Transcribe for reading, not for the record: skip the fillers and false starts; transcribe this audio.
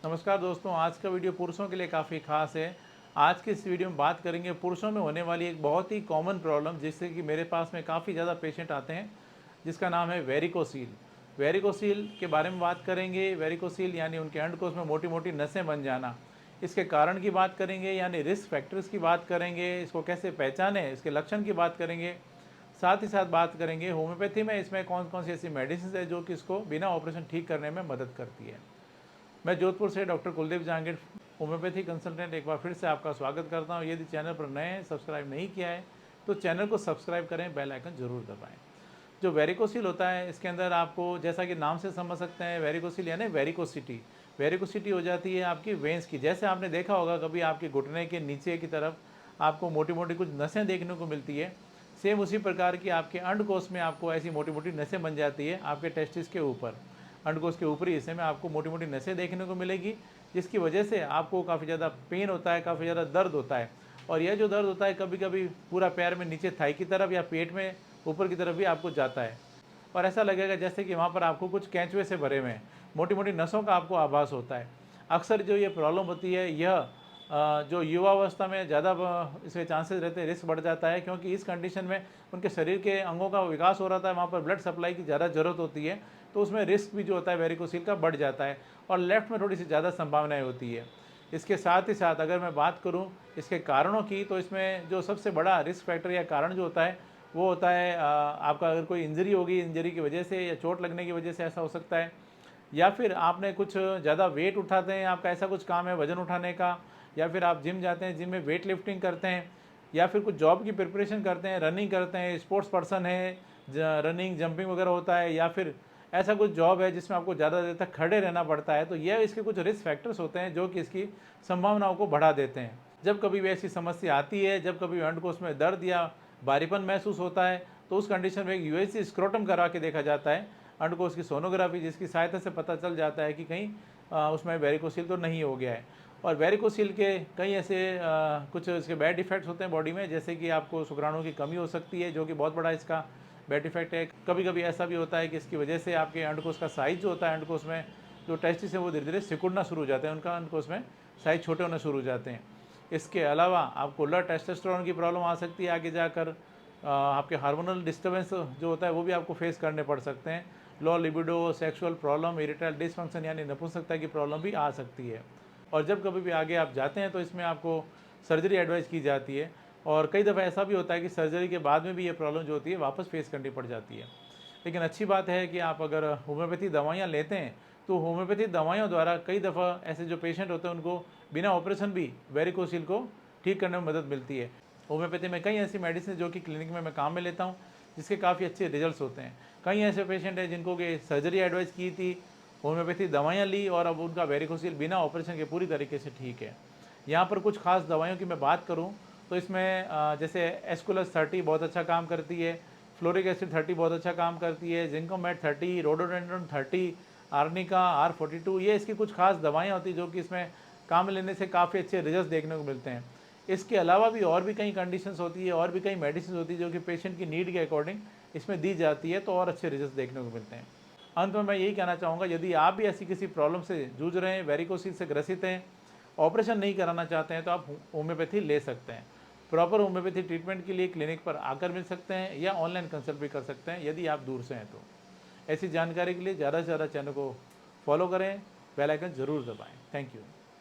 नमस्कार दोस्तों, आज का वीडियो पुरुषों के लिए काफ़ी खास है। आज की इस वीडियो में बात करेंगे पुरुषों में होने वाली एक बहुत ही कॉमन प्रॉब्लम, जिससे कि मेरे पास में काफ़ी ज़्यादा पेशेंट आते हैं, जिसका नाम है वेरिकोसील। वेरिकोसील के बारे में बात करेंगे। वेरिकोसील यानी उनके अंडकोश में मोटी मोटी नसें बन जाना, इसके कारण की बात करेंगे, यानी रिस्क फैक्टर्स की बात करेंगे, इसको कैसे पहचानें, इसके लक्षण की बात करेंगे। साथ ही साथ बात करेंगे होम्योपैथी में इसमें कौन कौन सी ऐसी मेडिसिन है जो कि इसको बिना ऑपरेशन ठीक करने में मदद करती है। मैं जोधपुर से doctor Kuldeep Jahangir, homeopathy consultant, एक बार फिर से आपका स्वागत करता हूं। यदि चैनल पर नए हैं, सब्सक्राइब नहीं किया है तो चैनल को सब्सक्राइब करें, बेल आइकन जरूर दबाएं। जो वेरिकोसिल होता है, इसके अंदर आपको जैसा कि नाम से समझ सकते हैं, वेरिकोसिल यानी वेरिकोसिटी। वेरिकोसिटी हो जाती है आपकी वेंस की। जैसे आपने देखा होगा कभी आपके घुटने के नीचे की तरफ आपको मोटी मोटी कुछ नसें देखने को मिलती है, सेम उसी प्रकार की आपके अंडकोश में आपको ऐसी मोटी मोटी नसें बन जाती है। आपके टेस्टिस के ऊपर, अंडकोश के ऊपरी हिस्से में आपको मोटी मोटी नसें देखने को मिलेगी, जिसकी वजह से आपको काफ़ी ज़्यादा पेन होता है, काफ़ी ज़्यादा दर्द होता है। और यह जो दर्द होता है कभी कभी पूरा पैर में नीचे थाई की तरफ या पेट में ऊपर की तरफ भी आपको जाता है, और ऐसा लगेगा जैसे कि वहाँ पर आपको कुछ कैंचुए से भरे हुए हैं, मोटी मोटी नसों का आपको आभास होता है। अक्सर जो ये प्रॉब्लम होती है, यह जो युवावस्था में ज़्यादा इसके चांसेस रहते हैं, रिस्क बढ़ जाता है, क्योंकि इस कंडीशन में उनके शरीर के अंगों का विकास हो रहा है, वहाँ पर ब्लड सप्लाई की ज़्यादा ज़रूरत होती है, तो उसमें रिस्क भी जो होता है वेरिकोसिल का बढ़ जाता है, और लेफ्ट में थोड़ी सी ज़्यादा संभावनाएँ होती है। इसके साथ ही साथ अगर मैं बात करूँ इसके कारणों की, तो इसमें जो सबसे बड़ा रिस्क फैक्टर या कारण जो होता है वो होता है आपका अगर कोई इंजरी होगी, इंजरी की वजह से या चोट लगने की वजह से ऐसा हो सकता है, या फिर आपने कुछ ज़्यादा वेट उठाते हैं, आपका ऐसा कुछ काम है वज़न उठाने का, या फिर आप जिम जाते हैं, जिम में वेट लिफ्टिंग करते हैं, या फिर कुछ जॉब की प्रिपरेशन करते हैं, रनिंग करते हैं, स्पोर्ट्स पर्सन है, रनिंग जंपिंग वगैरह होता है, या फिर ऐसा कुछ जॉब है जिसमें आपको ज़्यादा देर तक खड़े रहना पड़ता है, तो यह इसके कुछ रिस्क फैक्टर्स होते हैं जो कि इसकी संभावनाओं को बढ़ा देते हैं। जब कभी भी ऐसी समस्या आती है, जब कभी अंडकोश में दर्द या भारीपन महसूस होता है, तो उस कंडीशन में एक यूएसजी स्क्रोटम करा के देखा जाता है, अंडकोश की सोनोग्राफी, जिसकी सहायता से पता चल जाता है कि कहीं उसमें वेरिकोसिल तो नहीं हो गया है। और वेरिकोसिल के कई ऐसे कुछ इसके बैड इफेक्ट्स होते हैं बॉडी में, जैसे कि आपको शुक्राणुओं की कमी हो सकती है, जो कि बहुत बड़ा इसका बैड इफेक्ट है। कभी कभी ऐसा भी होता है कि इसकी वजह से आपके अंडकोश का साइज जो होता है, अंडकोश में जो टेस्टिस है वो धीरे धीरे सिकुड़ना शुरू हो जाते हैं, उनका अंडकोश में साइज छोटे होना शुरू हो जाते हैं। इसके अलावा आपको लो टेस्टोस्टेरोन की प्रॉब्लम आ सकती है आगे जाकर। आपके हार्मोनल डिस्टर्बेंस जो होता है वो भी आपको फेस करने पड़ सकते हैं। Low libido, sexual problem, erectile dysfunction यानी नपुंसकता की प्रॉब्लम भी आ सकती है। और जब कभी भी आगे आप जाते हैं तो इसमें आपको सर्जरी एडवाइस की जाती है, और कई दफ़ा ऐसा भी होता है कि सर्जरी के बाद में भी ये प्रॉब्लम जो होती है वापस फेस करनी पड़ जाती है। लेकिन अच्छी बात है कि आप अगर होम्योपैथी दवाइयाँ लेते हैं, तो होम्योपैथी दवाइयों द्वारा कई दफ़ा ऐसे जो पेशेंट होते हैं उनको बिना ऑपरेशन भी वेरिकोसिल को ठीक करने में मदद मिलती है। होम्योपैथी में कई ऐसी मेडिसिन जो कि क्लिनिक में मैं काम में लेता हूँ, जिसके काफ़ी अच्छे रिजल्ट्स होते हैं। कई ऐसे पेशेंट हैं जिनको कि सर्जरी एडवाइस की थी, होम्योपैथी दवाइयाँ ली, और अब उनका वेरिकोसिल बिना ऑपरेशन के पूरी तरीके से ठीक है। यहाँ पर कुछ खास दवाइयों की मैं बात करूँ तो इसमें जैसे एस्कुलस 30 बहुत अच्छा काम करती है, फ्लोरिक एसिड 30 बहुत अच्छा काम करती है, जिंकोमेट 30, रोडोडेंड्रन 30, आर्निका R42, ये इसकी कुछ खास दवाइयाँ होती हैं जो कि इसमें काम लेने से काफ़ी अच्छे रिजल्ट देखने को मिलते हैं। इसके अलावा भी और भी कई कंडीशंस होती है, और भी कई मेडिसिन होती है जो कि पेशेंट की नीड के अकॉर्डिंग इसमें दी जाती है, तो और अच्छे रिजल्ट देखने को मिलते हैं। अंत में मैं यही कहना चाहूँगा, यदि आप भी ऐसी किसी प्रॉब्लम से जूझ रहे हैं, वेरिकोसिल से ग्रसित हैं, ऑपरेशन नहीं कराना चाहते हैं, तो आप होम्योपैथी ले सकते हैं। प्रॉपर होम्योपैथी ट्रीटमेंट के लिए क्लिनिक पर आकर मिल सकते हैं, या ऑनलाइन कंसल्ट भी कर सकते हैं यदि आप दूर से हैं तो। ऐसी जानकारी के लिए ज़्यादा से ज़्यादा चैनल को फॉलो करें, बेल आइकन ज़रूर दबाएँ। Thank you.